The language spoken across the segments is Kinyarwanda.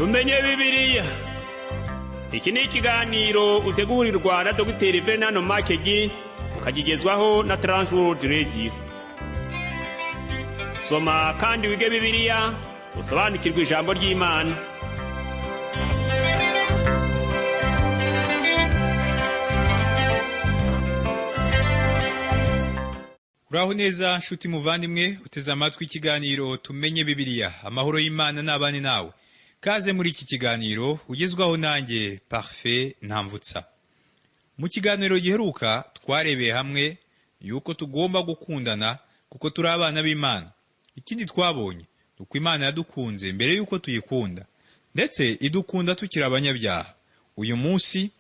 tumenye Bibiliya. Iki ni ikiganiro utegurirwa na Dr. Bernard Makegi ukagigezwaho na Transworld Radio. Soma kandi wige Bibiliya usobanukirwe ijambo ry'Imana. Uraho neza nshuti muvandimwe uteze amatwi ikiganiro tumenye Bibiliya. Amahoro y'Imana nabane nawe. Kaze muri iki kiganiro ugezwaho nanjye Parfait Ntamvutsa. Mu kiganiro giheruka twarebeye hamwe yuko tugomba gukundana kuko turi abana b'Imana. Ikindi twabonye nuko Imana yadukunze mbere yuko tuyikunda, ndetse idukunda tukiri abanyabyaha. Uyu munsi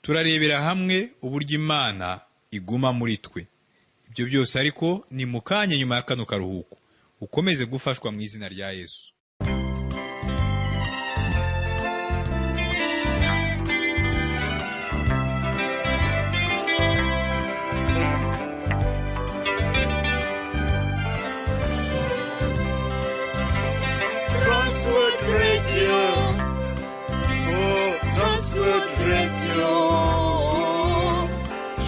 turarebera hamwe uburyo Imana iguma muri twe. Ibyo byose ariko ni mu kanya nyuma ya kano karuhuko. Ukomeze gufashwa mu izina rya Yesu. Transworld Radio. Oh, Transworld Radio.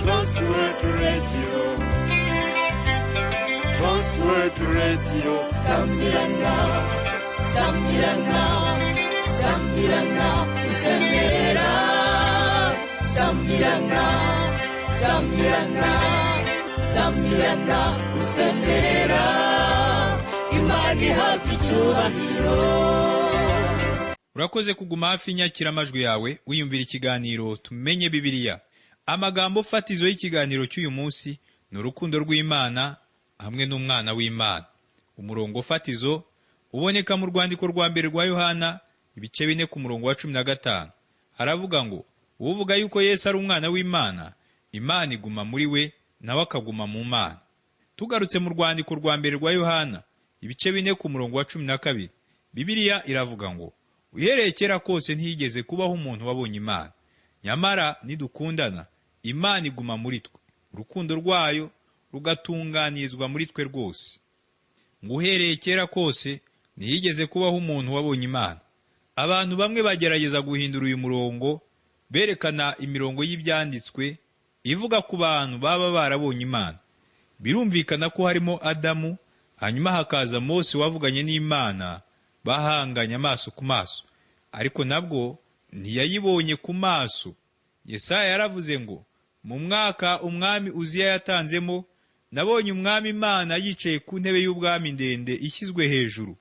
Transworld Radio. Transworld Radio. Sambirana, Sambirana, Sambirana, Usemerera. Sambirana, Sambirana, Sambirana, Usemerera. Imani hapi icyubahiro. Urakoze kuguma hafi inyakiramajwi yawe wiyumvira ikiganiro tumenye Bibiliya. Amagambo fatizo y'ikiganiro cy'uyu munsi ni urukundo rw'Imana hamwe n'umwana w'Imana. Umurongo fatizo uboneka mu rwandiko rwa mbere rwa Yohana ibice 4 ku murongo wa 15. Haravuga ngo uvuga yuko Yesu ari umwana w'Imana, Imana iguma muri we nawe akaguma mu Mana. Tugarutse mu rwandiko rwa mbere rwa Yohana ibice 4 ku murongo wa 12, Bibiliya iravuga ngo uhereye kera kose ntiyigeze kubaho umuntu wabonye Imana. Nyamara nidukundana, Imana iguma muri twe, urukundo rwayo rugatunganizwa muri twe rwose. Ngo uhereye kera kose ntiyigeze kubaho umuntu wabonye Imana. Abantu bamwe bagerageza guhindura uyu murongo, berekana imirongo y'ibyanditswe ivuga ku bantu baba barabonye Imana. Birumvikana ko harimo Adamu, hanyuma hakaza Mose wavuganye n'Imana bahanganye amaso ku maso, ariko nabwo ntiyayibonye ku maso. Yesaya yaravuze ngo mu mwaka umwami Uziya yatanzemo, nabonye umwami Imana yicaye ku ntebe y'ubwami ndende ishyizwe hejuru,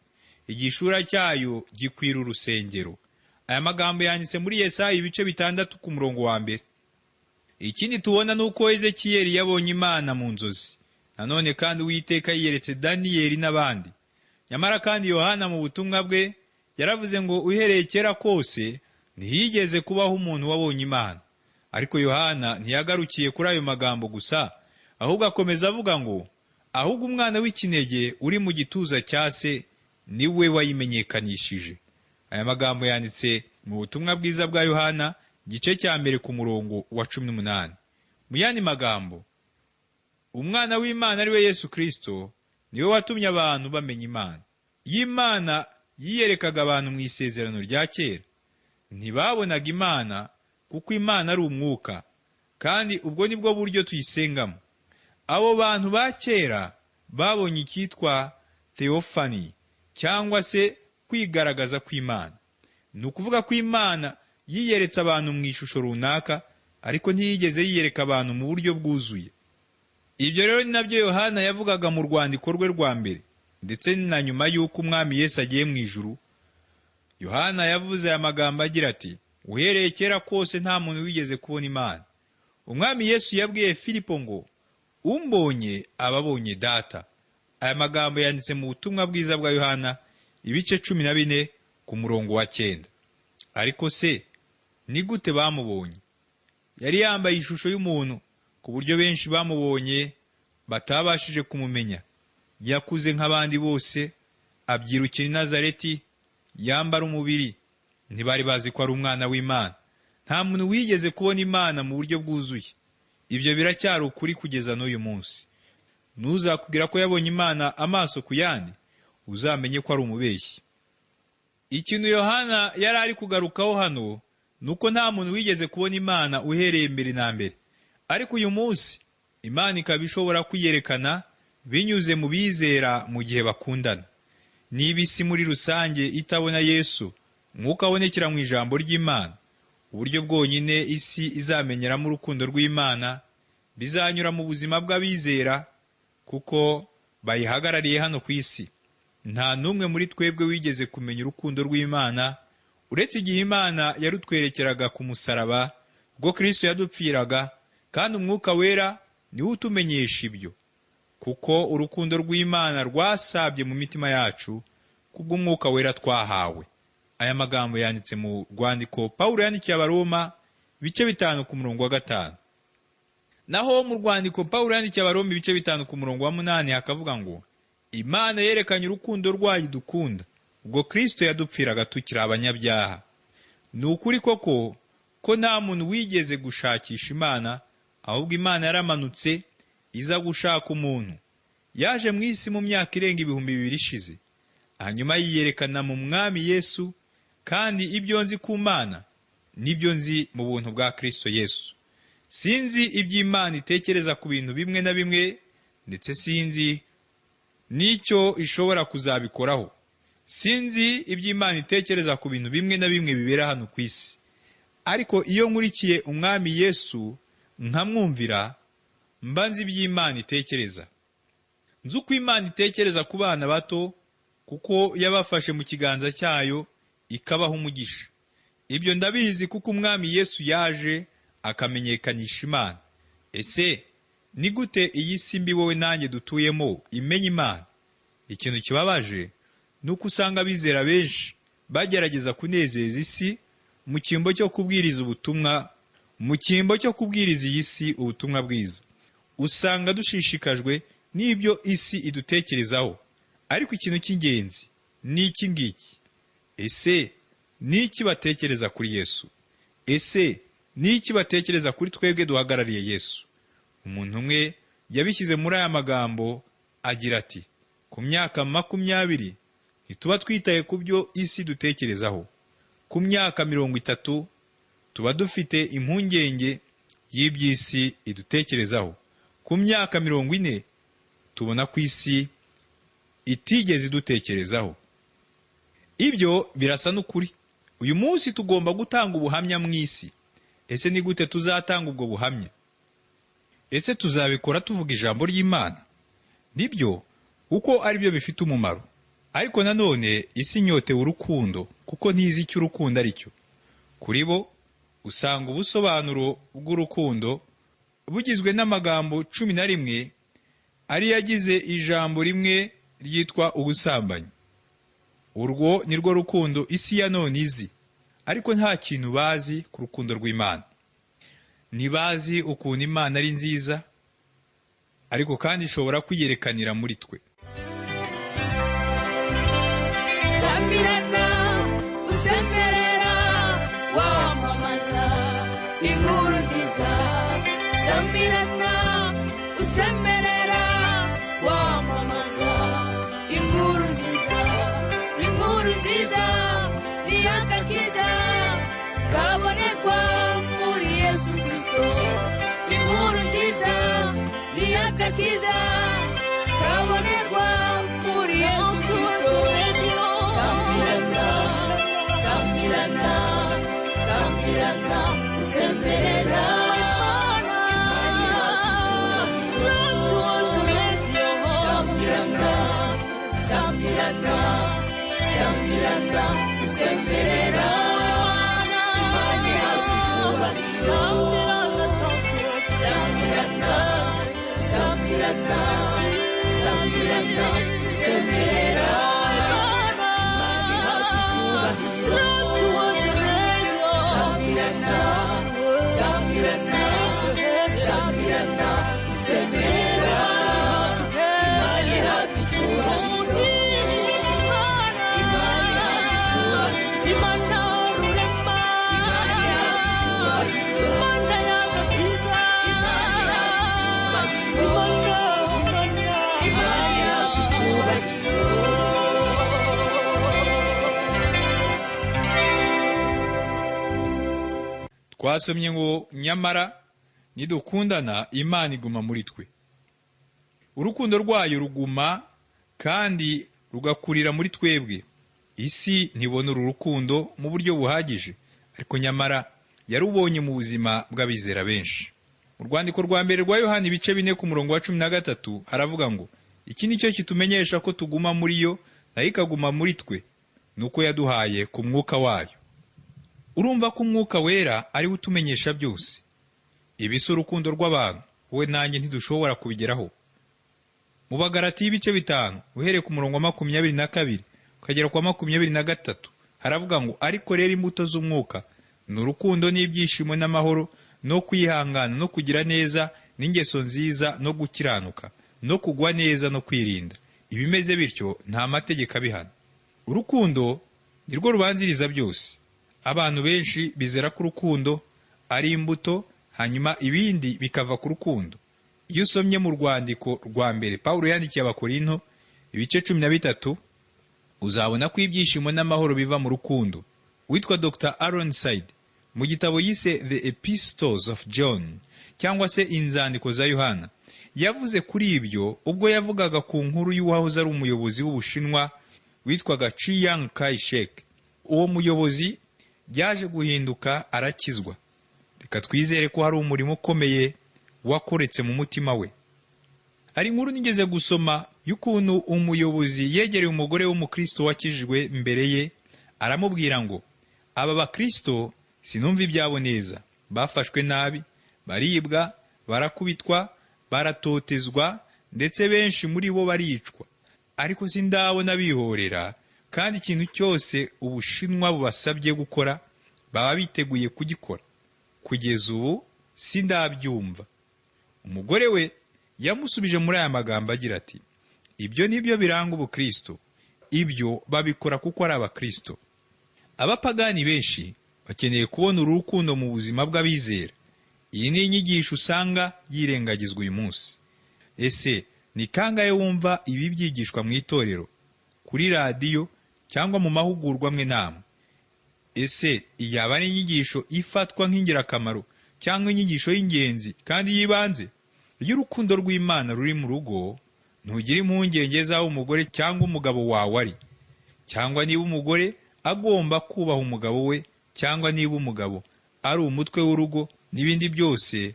igishura cyayo gikwira urusengero. Aya magambo yanditse muri Yesaya ibice 6 ku murongo wa mbere. Ikindi tubona nuko Ezekiyeli yabonye Imana mu nzozi. Nanone kandi Uwiteka yiyeretse Daniyeli n'abandi. Nyamara kandi Yohana mu butumwa bwe yaravuze ngo uhereye kera kose ntiyigeze kubaho umuntu wabonye Imana. Ariko Yohana ntiyagarukiye kuri ayo magambo gusa, ahubwo akomeza avuga ngo ahubwo umwana w'ikinege uri mu gituza cya se niwe wayimenyekanishije. Aya magambo yanditse mu butumwa bwiza bwa Yohana gice cya mbere ku murongo wa 18. Mu yandi magambo, umwana w'Imana ari we Yesu Kristo niwe watumye abantu bamenya Imana. Y'Imana yiyerekaga abantu mu isezerano rya kera. Ntibabonaga Imana kuko Imana ari umwuka, kandi ubwo nibwo buryo tuyisengamo. Abo bantu ba kera babonye icyitwa theophany, cyangwa se kwigaragaza kw'Imana. Ni ukuvuga ko Imana yiyeretse abantu mu ishusho runaka, ariko ntiyigeze yiyereka abantu mu buryo bwuzuye. Ibyo rero ni nabyo Yohana yavugaga mu rwandiko rwe rwa mbere, ndetse na nyuma y'uko umwami Yesu agiye mu ijuru. Yohana yavuze aya magambo agira ati uhereye kera kose nta muntu wigeze kubona Imana. Umwami Yesu yabwiye Filipo ngo umbonye ababonye Data. Aya magambo yanditse mu butumwa bwiza bwa Yohana ibice 14 ku murongo wa 9. Ariko se ni gute bamubonye? Yari yambaye ishusho y'umuntu, ku buryo benshi bamubonye batabashije kumumenya. Yakuze nk'abandi bose, abyirukira i Nazareti, yambara umubiri. Ntibari bazi ko ari umwana w'Imana. Nta muntu wigeze kubona Imana mu buryo bwuzuye. Ibyo biracyari ukuri kugeza n'uyu munsi. Ntuzakubwira ko yabonye Imana amaso ku yandi, uzamenye ko ari umubeshyi. Ikintu Yohana yari ari kugarukaho hano nuko nta muntu wigeze kubona Imana uhereye mbere na mbere, ariko uyu munsi Imana ikaba ishobora kwiyerekana binyuze mu bizera mu gihe bakundana. Niba isi muri rusange itabona Yesu nk'uko abonekera mu ijambo ry'Imana, uburyo bwonyine isi izamenyeramo urukundo rw'Imana bizanyura mu buzima bw'abizera, kuko bayihagarariye hano ku isi. Nta n'umwe muri twebwe wigeze kumenya urukundo rw'Imana uretse igihe Imana yarutwerekeraga ku musaraba, ubwo Kristo yadupfiraga, kandi Umwuka Wera niwe utumenyesha ibyo, kuko urukundo rw'Imana rwasabye mu mitima yacu kubw'Umwuka Wera twahawe. Aya magambo yanditse mu rwandiko Pawulo yandikiye Abaroma ibice 5 ku murongo wa 5. Naho mu rwandiko Pawulo yandikiye Abaroma ibice 5 ku murongo wa 8 hakavuga ngo Imana yerekanye urukundo rwayo dukunda ubwo Kristo yadupfiraga tukiri abanyabyaha. Ni ukuri koko ko nta muntu wigeze gushakisha Imana, ahubwo Imana yaramanutse iza gushaka umuntu. Yaje mu isi mu myaka irenga 2000 ishize, hanyuma yiyerekana mu Mwami Yesu, kandi ibyo nzi ku Mana nibyo nzi mu buntu bwa Kristo Yesu. Sinzi iby'Imana itekereza ku bintu bimwe na bimwe, ndetse sinzi n'icyo ishobora kuzabikoraho. Sinzi iby'Imana itekereza ku bintu bimwe na bimwe bibera hano ku isi, ariko iyo nkurikiye Umwami Yesu nkamwumvira, mba nzi iby'Imana itekereza. Nzi uko Imana itekereza ku bana bato, kuko yabafashe mu kiganza cyayo ikabaha umugisha. Ibyo ndabizi kuko Umwami Yesu yaje akamenyekanisha Imana. Ese ni gute iyi si mbi wowe nanjye dutuyemo imenya Imana? Ikintu kibabaje nuko usanga abizera benshi bagerageza kunezeza isi mu cyimbo cyo kubwiriza ubutumwa, mu cyimbo cyo kubwiriza iyi si ubutumwa bwiza. Usanga dushishikajwe n'ibyo isi idutekerezaho, ariko ikintu cy'ingenzi ni iki ngiki: ese ni iki batekereza kuri Yesu? Ese ni iki batekereza kuri twebwe duhagarariye Yesu? Umuntu umwe yabishyize muri aya magambo agira ati, ku myaka 20 ntituba twitaye ku byo isi dutekerezaho. Ku myaka 30 tuba dufite impungenge y'iby'isi idutekerezaho. Ku myaka 40 tubona ku isi itigeze idutekerezaho. Ibyo birasa n'ukuri. Uyu munsi tugomba gutanga ubuhamya mu isi. Ese ni gute tuzatanga ubwo buhamya? Ese tuzabikora tuvuga ijambo ry'Imana? Nibyo, kuko ari byo bifite umumaro. Ariko nanone isi inyotewe urukundo, kuko ntizi icyo urukundo ari cyo. Kuri bo usanga ubusobanuro bw'urukundo bugizwe n'amagambo 11 ari yagize ijambo rimwe ryitwa ubusambanyi. Urwo ni rwo rukundo isi ya none izi, ariko nta kintu bazi ku rukundo rw'Imana. Ntibazi ukuntu Imana ari nziza, ariko kandi ishobora kwiyerekanira muri twe. Sambirana, usemberera, wamamaza inkuru nziza. Sambirana, usemberera, wamamaza inkuru nziza. Inkuru nziza ni agakiza kabonekwa muri Yesu Kristo. Inkuru nziza ni agakiza kabonekwa muri Yesu Kristo. Sambirana, sambirana, sambirana, usemberera. Sambirana, sambirana, usemberera. Imani yakucyubahiro. Sambirana, sambirana, sambirana, usemberera. Imani yakucyubahiro. Sambirana, sambirana, sambirana, usemberera. Imani yakucyubahiro. Imani yakucyubahiro. Twasomye ngo nyamara nidukundana Imana iguma muri twe. Urukundo rwayo ruguma kandi rugakurira muri twebwe. Isi ntibona uru rukundo mu buryo buhagije, ariko nyamara yarubonye mu buzima bw'abizera benshi. Mu rwandiko rwa mbere rwa Yohana ibice 4 ku murongo wa 13 haravuga ngo, iki nicyo kitumenyesha ko tuguma muri yo nayo ikaguma muri twe, nuko yaduhaye ku mwuka wayo. Urumva ko umwuka wera ari we utumenyesha byose. Ibi si urukundo rw'abantu, wowe nanjye ntidushobora kubigeraho. Mu Bagalatiya ibice 5 uhereye ku murongo wa 22 ukagera kwa 23 haravuga ngo, ariko rero imbuto z'umwuka ni urukundo n'ibyishimo n'amahoro no kwihangana no kugira neza n'ingeso nziza no gukiranuka no kugwa neza no kwirinda. Ibimeze bityo nta mategeko abihana. Urukundo nirwo rubanziriza byose. Abantu benshi bizera ko urukundo ari imbuto, hanyuma ibindi bikava ku rukundo. Iyo usomye mu rwandiko rwa mbere Pawulo yandikiye Abakorinto ibice 13 uzabona ko ibyishimo n'amahoro biva mu rukundo. Witwa Dr. Aaron Side mu gitabo yise The Epistles of John cyangwa se inzandiko za Yohana yavuze kuri ibyo ubwo yavugaga ku nkuru y'uwahoze ari umuyobozi w'Ubushinwa witwaga Chiang Kai-shek. Uwo muyobozi yaje guhinduka arakizwa. Reka twizere ko hari umurimo ukomeye wakoretse mu mutima we. Hari inkuru nigeze gusoma y'ukuntu umuyobozi yegereye umugore w'umukristo wakijijwe mbere ye, aramubwira ngo, aba bakristo sinumva ibyabo neza, bafashwe nabi, baribwa, barakubitwa, baratotezwa, ndetse benshi muri bo baricwa, ariko sindabona bihorera, kandi ikintu cyose Ubushinwa bubasabye gukora baba biteguye kugikora. Kugeza ubu sindabyumva. Umugore we yamusubije muri aya magambo agira ati, ibyo nibyo biranga ubukristo, ibyo babikora kuko ari abakristo. Abapagani benshi bakeneye kubona urukundo mu buzima bw'abizera. Iyi ni inyigisho usanga yirengagizwa uyu munsi. Ese ni kangahe wumva ibi byigishwa mu itorero, kuri radiyo cyangwa mu mahugurwa amwe n'amwe? Ese iyaba ari inyigisho ifatwa nk'ingirakamaro cyangwa inyigisho y'ingenzi kandi y'ibanze? Iyo urukundo rw'Imana ruri mu rugo, ntugire impungenge z'aho umugore cyangwa umugabo wawe ari, cyangwa niba umugore agomba kubaha umugabo we, cyangwa niba umugabo ari umutwe w'urugo, n'ibindi byose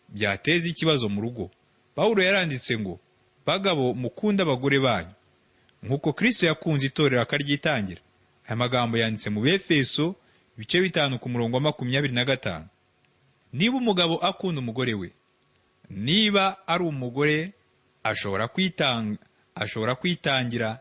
byateza ikibazo mu rugo. Pawulo yaranditse ngo, bagabo mukunda abagore banyu nk'uko Kristo yakunze itorero akaryitangira. Aya magambo yanditse mu Befeso ibice 5 ku murongo wa 25. Niba umugabo akunda umugore we, niba ari umugore ashobora kwitangira,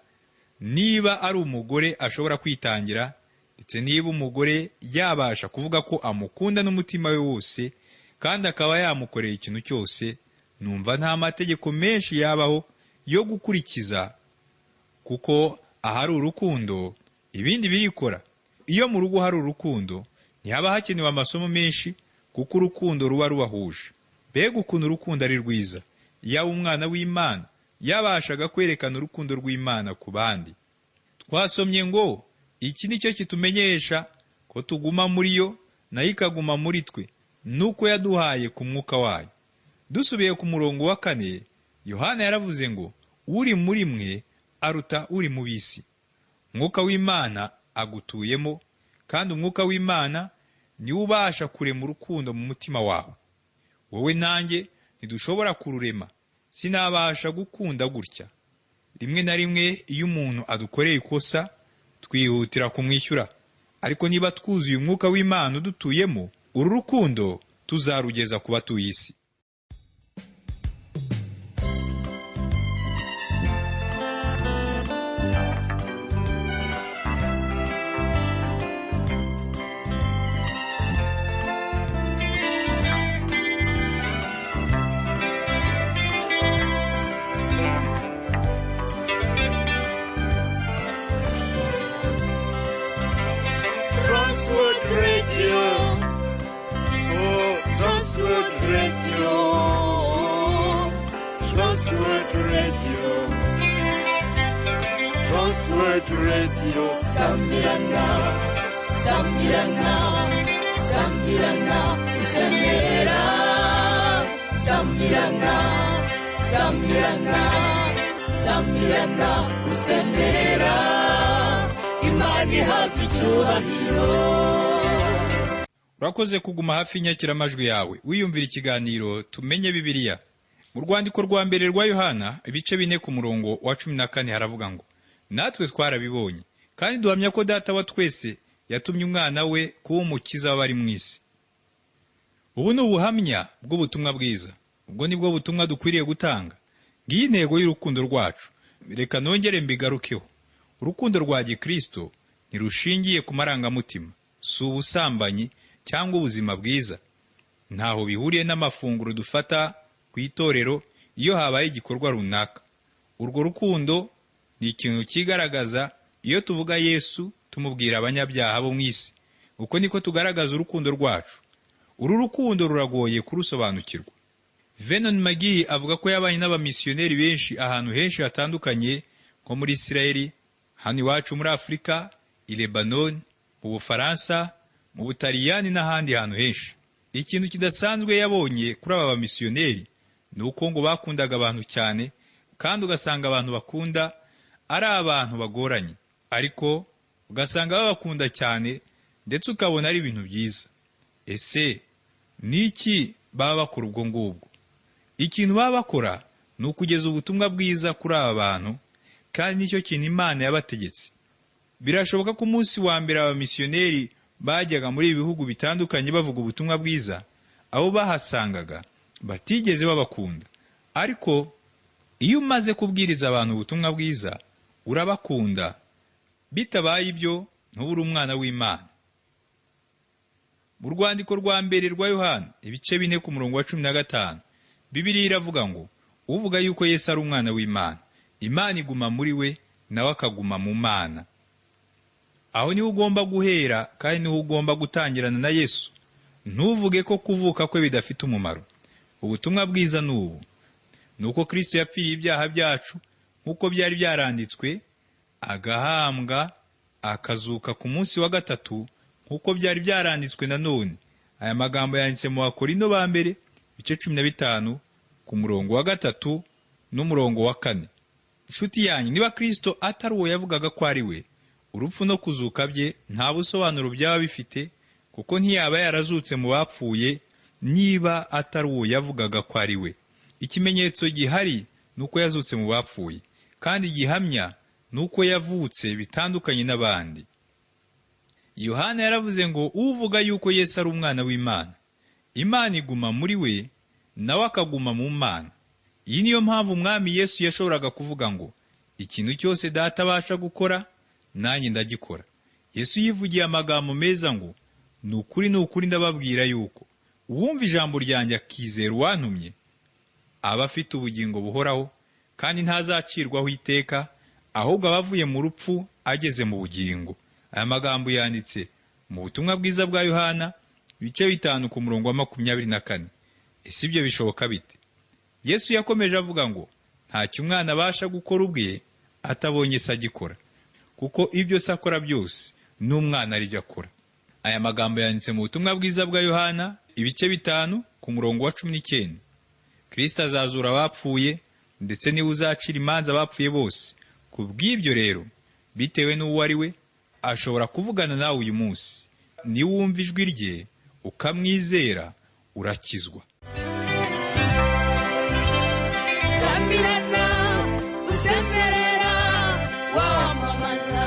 niba ari umugore ashobora kwitangira, ndetse niba umugore yabasha kuvuga ko amukunda n'umutima we wose kandi akaba yamukorera ikintu cyose, numva nta mategeko menshi yabaho yo gukurikiza, kuko ahari urukundo ibindi birikora. Iyo mu rugo hari urukundo ntihaba hakenewe amasomo menshi, kuko urukundo ruba rubahuje. Mbega ukuntu urukundo ari rwiza! Yaba umwana w'Imana yabashaga kwerekana urukundo rw'Imana ku bandi. Twasomye ngo, iki nicyo kitumenyesha ko tuguma muri yo nayo ikaguma muri twe, nuko yaduhaye ku mwuka wayo. Dusubiye ku murongo wa 4, Yohana yaravuze ngo, uri muri mwe aruta uri mu bisi. Mwuka w'Imana agutuyemo, kandi umwuka w'Imana niwe ubasha kurema urukundo mu mutima wawe. Wowe nanjye ntidushobora kururema. Sinabasha gukunda gutya. Rimwe na rimwe iyo umuntu adukoreye ikosa twihutira kumwishyura, ariko niba twuzuye umwuka w'Imana udutuyemo, uru rukundo tuzarugeza ku batuye isi. Transworld Radio. Oh, Transworld Radio. Transworld Radio. Transworld Radio. Sambirana, Sambirana, sambirana usemerera, sambirana, sambirana, sambirana usemerera, Imana ihabwa icyubahiro. urakoze kuguma hafi y'inyakiramajwi yawe wiyumvira ikiganiro tumenye Bibiliya. Mu rwandiko rwa mbere rwa Yohana ibice 4 ku murongo wa 14 haravuga ngo, natwe twarabibonye kandi duhamya ko Data wa twese yatumye umwana we kuba umukiza w'abari mu isi. Ubu ni ubuhamya bw'ubutumwa bwiza. Ubwo nibwo butumwa dukwiriye gutanga. Ngiyi intego y'urukundo rwacu. Reka nongere mbigarukeho. Urukundo rwa Gikristo ntirushingiye ku marangamutima, si ubusambanyi cyangwa ubuzima bwiza. Ntaho bihuriye n'amafunguro dufata ku itorero iyo habaye igikorwa runaka. Urwo rukundo ni ikintu kigaragaza iyo tuvuga Yesu tumubwira abanyabyaha bo mu isi. Uko niko tugaragaza urukundo rwacu. Uru rukundo ruragoye kurusobanukirwa. Vernon McGee avuga ko yabanye n'abamisiyoneri benshi ahantu henshi hatandukanye, nko muri Isirayeli, hano iwacu muri Afurika, i Lebanon, mu Bufaransa, mu Butaliyani n'ahandi hantu henshi. Ikintu kidasanzwe yabonye kuri aba bamisiyoneri ni uko ngo bakundaga abantu cyane, kandi ugasanga abantu bakunda ari abantu bagoranye, ariko ugasanga babakunda cyane ndetse ukabona ari ibintu byiza. Ese niki baba bakora ubwo ngubwo? Ikintu baba bakora ni ukugeza ubutumwa bwiza kuri aba bantu, kandi nicyo kintu Imana yabategetse. Birashoboka ko umunsi wa mbere abamisiyoneri bajyaga muri ibihugu bitandukanye bavuga ubutumwa bwiza, abo bahasangaga batigeze babakunda. Ariko iyo umaze kubwiriza abantu ubutumwa bwiza, urabakunda. Bitabaye ibyo ntubure umwana w'Imana. Mu rwandiko rwa mbere rwa Yohana ibice 4 ku murongo wa 15, Bibiliya iravuga ngo, uvuga yuko Yesu ari umwana w'Imana, Imana iguma muri we nawe akaguma mu Mana. Aho niho ugomba guhera, kandi niho ugomba gutangirana na Yesu. Ntuvuge ko kuvuka kwe bidafite umumaro. Ubutumwa bwiza n'ubu, nuko Kristo yapfiriye ibyaha byacu nk'uko byari byaranditswe, agahambwa, akazuka ku munsi wa gatatu nk'uko byari byaranditswe nanone. Aya magambo yanditse mu Bakorinto ba mbere ibice 15 ku murongo wa 3 n'umurongo wa 4. Inshuti yanyu, niba Kristo atari uwo yavugaga ko ari we, urupfu no kuzuka bye nta busobanuro byaba bifite, kuko ntiyaba yarazutse mu bapfuye niba atari uwo yavugaga ko ari we. Ikimenyetso gihari nuko yazutse mu bapfuye, kandi gihamya nuko yavutse bitandukanye n'abandi. Yohana yaravuze ngo, uvuga yuko Yesu ari umwana w'Imana, Imana iguma muri we nawe akaguma mu Mana. Iyi niyo mpamvu umwami Yesu yashoboraga kuvuga ngo, ikintu cyose Data abasha gukora nanjye ndagikora. Yesu yivugiye amagambo meza ngo, ni ukuri ndababwira yuko uwumva ijambo ryanjye akizera uwantumye aba afite ubugingo buhoraho, kandi ntazacirwaho iteka, ahubwo aba avuye mu rupfu ageze mu bugingo. Aya magambo yanditse mu butumwa bwiza bwa Yohana ibice 5 ku murongo wa 24. Ese ibyo bishoboka bite? Yesu yakomeje avuga ngo, ntacyo umwana abasha gukora ubwe atabonye se agikora, kuko ibyo se akora byose n'umwana ari byo akora. Aya magambo yanditse mu butumwa bwiza bwa Yohana ibice 5 ku murongo wa 19. Kristo azazura abapfuye, ndetse niwe uzacira imanza abapfuye bose. Ku bw'ibyo rero, bitewe n'uwo ari we, ashobora kuvugana nawe uyu munsi. Niwumva ijwi rye ukamwizera, urakizwa. Sambirana usemerera, wamamaza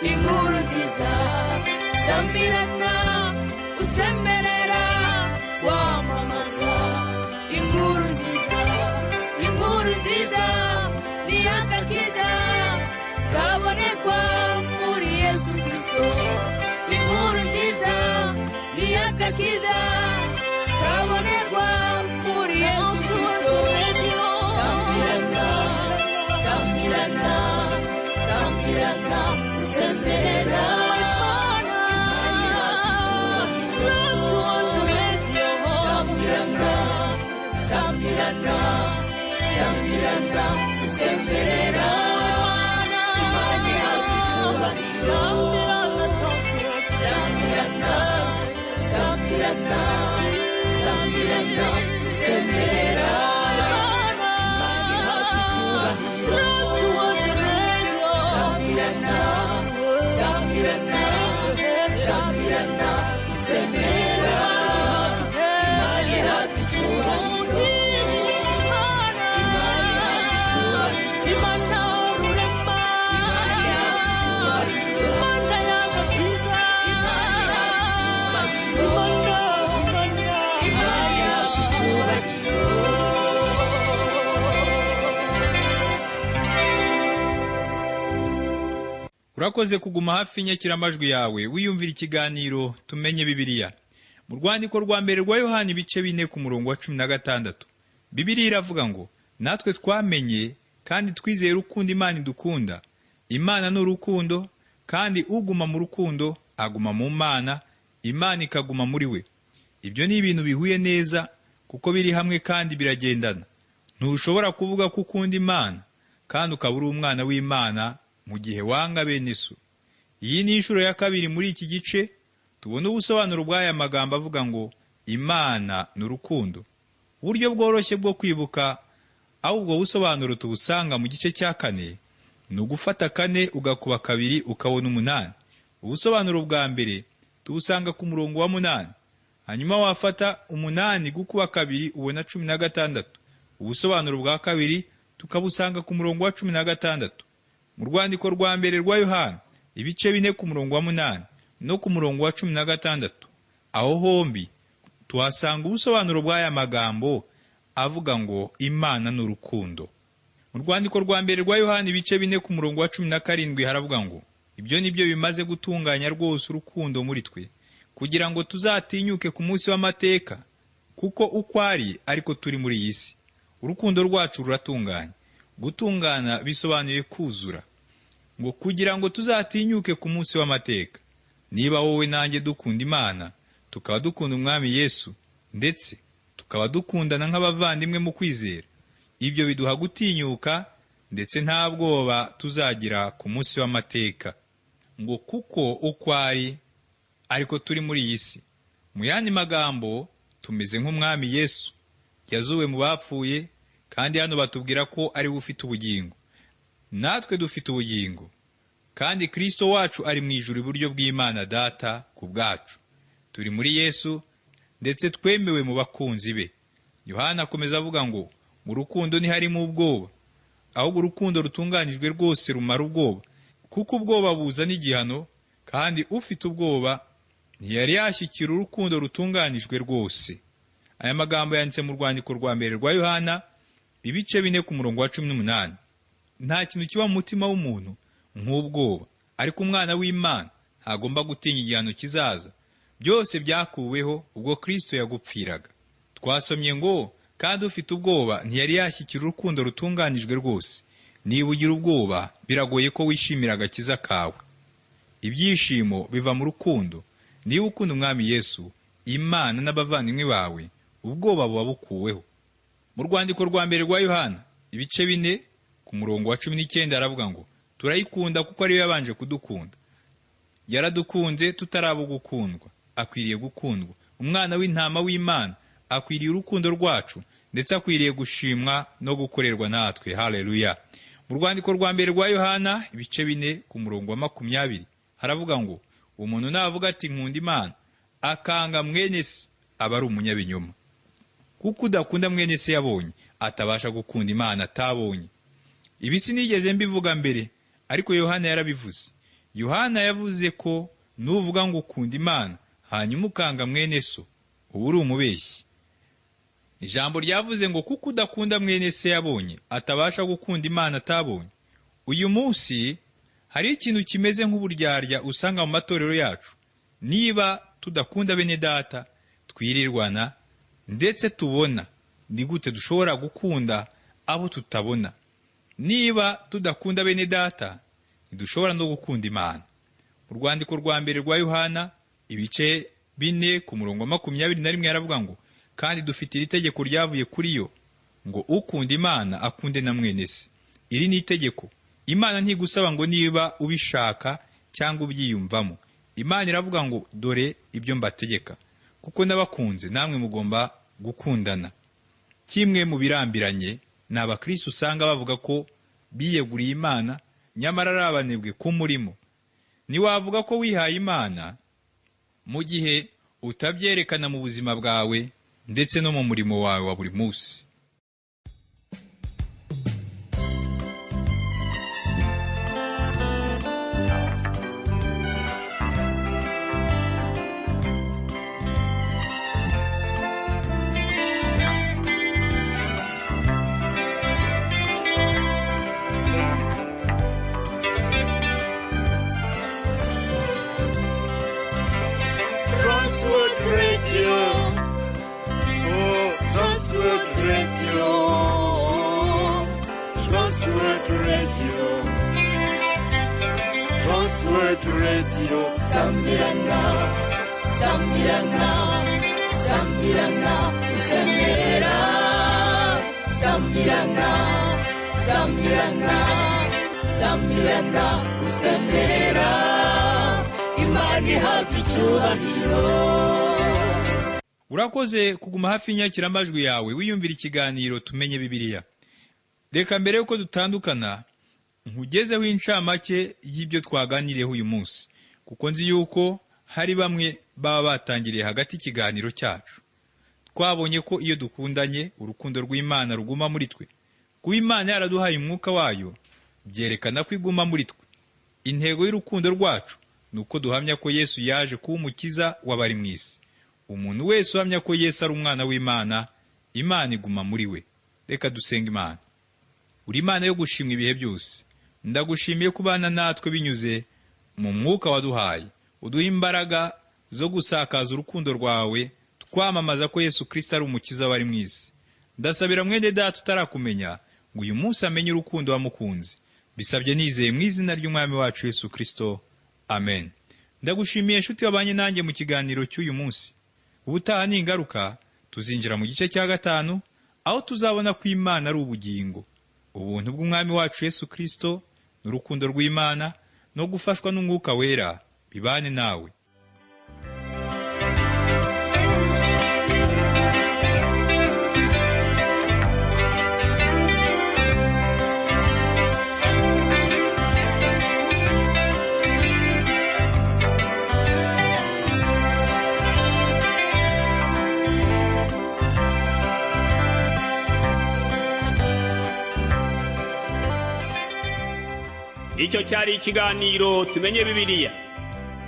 inkuru nziza. Sambirana usemerera, wamamaza inkuru nziza. Inkuru nziza ni agakiza kabonekwa muri Yesu Kristo. Inkuru nziza ni agakiza kabonekwa muri Yesu Kristo. Sambirana, sambirana, sambirana usemerera, sambirana, sambirana, sambirana usemerera, Imana ihabwa icyubahiro. Sambirana, sambirana, urakoze kuguma hafi y'inyakiramajwi yawe wiyumvira ikiganiro tumenye Bibiliya. Mu rwandiko rwa mbere rwa Yohana ibice 4 ku murongo wa 16, Bibiliya iravuga ngo, natwe twamenye kandi twizeye urukundo Imana idukunda. Imana ni urukundo, kandi uguma mu rukundo aguma mu Mana, Imana ikaguma muri we. Ibyo ni ibintu bihuye neza kuko biri hamwe kandi biragendana. Ntushobora kuvuga ko ukunda Imana kandi ukaba uri umwana w'Imana mu gihe wanga bene so. Iyi ni inshuro ya kabiri muri iki gice tubona ubusobanuro bw'aya magambo avuga ngo Imana ni urukundo. Uburyo bworoshye bwo kwibuka aho ubwo busobanuro tubusanga mu gice cya 4 ni ugufata 4 ugakuba 2 ukabona 8. Ubusobanuro bwa mbere tubusanga ku murongo wa 8, hanyuma wafata 8 gukuba 2 ubona 16. Ubusobanuro bwa kabiri tukabusanga ku murongo wa 16. Mu rwandiko rwa mbere rwa Yohana ibice 4 ku murongo wa 8 no ku murongo wa 16, aho hombi tuhasanga ubusobanuro bw'aya magambo avuga ngo Imana ni urukundo. Mu rwandiko rwa mbere rwa Yohana ibice 4 ku murongo wa 17 haravuga ngo, ibyo nibyo bimaze gutunganya rwose urukundo muri twe, kugira ngo tuzatinyuke ku munsi w'amateka, kuko uko ari ariko turi muri iyi si. Urukundo rwacu ruratunganye. Gutungana bisobanuye kuzura. Ngo kugira ngo tuzatinyuke ku munsi w'amateka. Niba wowe nanjye dukunda Imana, tukaba dukunda Umwami Yesu, ndetse tukaba dukundana nk'abavandimwe mu kwizera, ibyo biduha gutinyuka, ndetse nta bwoba tuzagira ku munsi w'amateka. Ngo kuko uko ari ariko turi muri iyi si. Mu yandi magambo, tumeze nk'Umwami Yesu yazuwe mu bapfuye, kandi hano batubwira ko ari we ufite ubugingo. Natwe dufite ubugingo, kandi Kristo wacu ari mu ijuru iburyo bw'Imana Data ku bwacu. Turi muri Yesu, ndetse twemewe mu bakunzi be. Yohana akomeza avuga ngo, mu rukundo ntiharimo ubwoba, ahubwo urukundo rutunganijwe rwose rumara ubwoba, kuko ubwoba buzana igihano, kandi ufite ubwoba ntiyari yashyikira urukundo rutunganijwe rwose. Aya magambo yanditse mu rwandiko rwa mbere rwa Yohana ibice 4 ku murongo wa 18. Nta kintu kiba mu mutima w'umuntu nk'ubwoba, ariko umwana w'Imana ntagomba gutinya igihano kizaza. Byose byakuweho ubwo Kristo yagupfiraga. Twasomye ngo, kandi ufite ubwoba ntiyari yashyikira urukundo rutunganijwe rwose. Niba ugira ubwoba, biragoye ko wishimira agakiza kawe. Ibyishimo biva mu rukundo. Niba ukunda Umwami Yesu, Imana n'abavandimwe bawe, ubwoba buba bukuweho. Mu rwandiko rwa mbere rwa Yohana ibice 4 ku murongo wa 19 aravuga ngo, turayikunda kuko ari we yabanje kudukunda. Yaradukunze tutarabo gukundwa, akwiriye gukundwa. Umwana w'intama w'Imana akwiriye urukundo rwacu, ndetse akwiriye gushimwa no gukorerwa natwe. Haleluya. Mu rwandiko rwa mbere rwa Yohana ibice 4 ku murongo wa 20 haravuga ngo, umuntu navuga ati nkunda Imana akanga mwene se, aba ari umunyabinyoma. Kuko udakunda mwene se yabonye, atabasha gukunda Imana atabonye. Ibi sinigeze mbivuga mbere, ariko Yohana yarabivuze. Yohana yavuze ko nuvuga ngo ukunda Imana hanyuma ukanga mwene so, uba uri umubeshyi. Ijambo ryavuze ngo kuko udakunda mwene se yabonye, atabasha gukunda Imana atabonye. Uyu munsi hari ikintu kimeze nk'uburyarya usanga mu matorero yacu. Niba tudakunda bene data twirirwana, ndetse tubona, ni gute dushobora gukunda abo tutabona? Niba tudakunda bene data, ntidushobora no gukunda Imana. Mu rwandiko rwa mbere rwa Yohana ibice 4 ku murongo wa 21 yaravuga ngo, kandi dufite iri tegeko ryavuye kuri yo, ngo ukunda Imana akunde na mwene se. Iri ni itegeko. Imana ntigusaba ngo niba ubishaka cyangwa ubyiyumvamo. Imana iravuga ngo, dore ibyo mbategeka, kuko nabakunze namwe mugomba gukundana. Kimwe mu birambiranye ni abakristo usanga bavuga ko biyeguriye Imana, nyamara ari abanebwe ku murimo. Niwavuga ko wihaye Imana mu gihe utabyerekana mu buzima bwawe ndetse no mu murimo wawe wa buri munsi. Transworld Radio. Transworld Radio. Sambirana, Sambirana, Sambirana, Sambirana, Sambirana, Sambirana, Sambirana, Sambirana, Imani hafi icyubahiro. Urakoze kuguma hafi y'inyakiramajwi yawe wiyumvira ikiganiro tumenye Bibiliya. Reka mbere yuko dutandukana nkugezeho incamake y'ibyo twaganiriyeho uyu munsi, kuko nzi yuko hari bamwe baba batangiriye hagati ikiganiro cyacu. Twabonye ko iyo dukundanye urukundo rw'Imana ruguma muri twe. Kuba Imana yaraduhaye umwuka wayo byerekana ko iguma muri twe. Intego y'urukundo rwacu nuko duhamya ko Yesu yaje kuba umukiza w'abari mu isi. Umuntu wese uhamya ko Yesu ari umwana w'Imana, Imana iguma muri we. Reka dusenga Imana. Uri Imana yo gushimwa ibihe byose. Ndagushimiye kubana natwe binyuze mu mwuka waduhaye. Uduha imbaraga zo gusakaza urukundo rwawe, twamamaza ko Yesu Kristo ari umukiza w'abari mu isi. Ndasabira mwene data utarakumenya ngo uyu munsi amenye urukundo wamukunze. Bisabye nizeye mu izina ry'Umwami wacu Yesu Kristo. Amen. Ndagushimiye nshuti wabanye nanjye mu kiganiro cy'uyu munsi. Ubutaha n'ingaruka tuzinjira mu gice cya 5 aho tuzabona ko Imana ari ubugingo. Ubuntu bw'Umwami wacu Yesu Kristo n'urukundo rw'Imana no gufashwa n'Umwuka wera bibane nawe. Icyo cyari ikiganiro tumenye Bibiliya.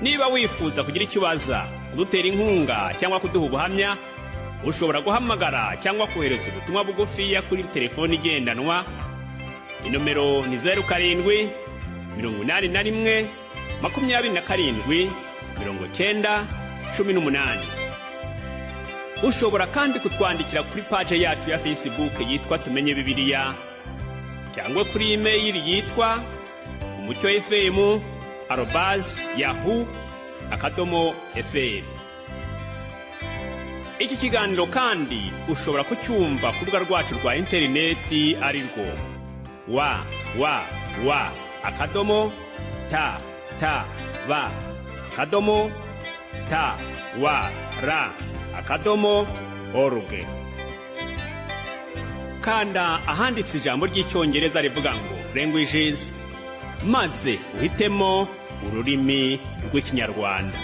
Niba wifuza kugira ikibazo, kudutera inkunga cyangwa kuduha ubuhamya, ushobora guhamagara cyangwa kohereza ubutumwa bugufiya kuri telefoni igendanwa. Inomero ni 07 81 27 90 18. Ushobora kandi kutwandikira kuri page yacu ya Facebook yitwa Tumenye Bibiliya, cyangwa kuri email yitwa umucyofm@yahoo.fr. Iki kiganiro kandi ushobora kucyumva ku rubuga rwacu rwa interineti ari rwo www.tawr.org. Kanda ahanditse ijambo ry'icyongereza rivuga ngo languages, maze uhitemo ururimi rw'Ikinyarwanda.